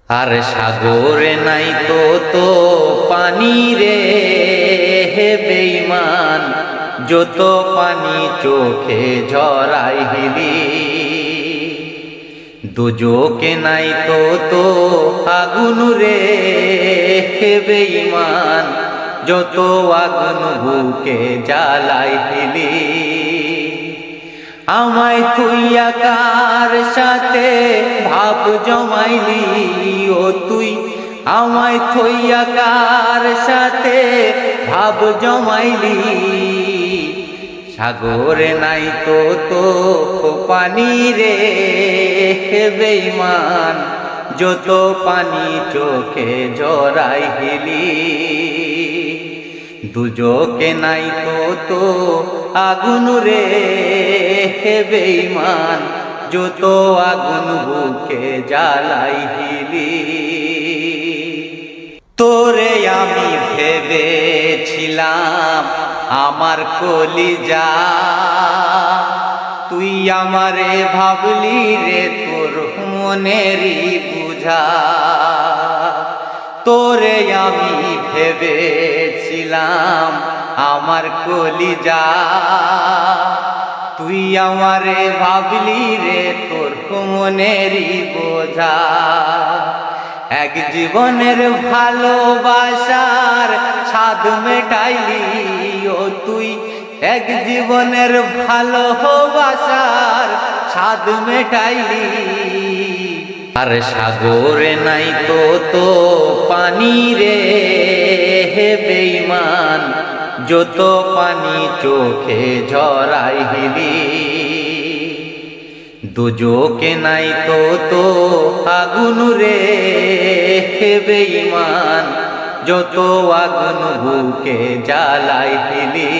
আর সাগরে নাই তো পানি রে হে বেঈমান, যত পানি চোখে ঝরাই হিলি। দুজকে নাই তো আগুন রে হে বেঈমান, যত আগুন বুকে জ্বালাই হিলি। আমায় তুইয়া কার সাথে ভাব জমাইলি ও তুই, আমায় থইয়া কার সাথে ভাব জমাইলি। সাগরে নাই তো পানি রে হে বেঈমান, যত পানি চোখে ঝরাই হিলি। দুজকে নাই তো আগুন রে হে বেঈমান, যত আগুন বুকে জ্বালাই হিলি। তোরে আমি ভেবেছিলাম আমার কলিজা, তুই আমারে ভাবলি রে তোর মনেরই বুঝা। তোরে আমি ভেবেছিলাম আমার কলিজা, তুই আমারে ভাবলি রে তোর মনেরই বোঝা। এক জীবনের ভালোবাসার স্বাদ মেটাইলি ও তুই, এক জীবনের ভালোবাসার স্বাদ মেটাইলি। আর সাগরে নাই তো পানি রে হে বেঈমান, যত পানি চোখে ঝরাই হিলি। দুজকে নাই তো আগুন রে হে বেঈমান, যত আগুন বুকে জ্বালাই হিলি।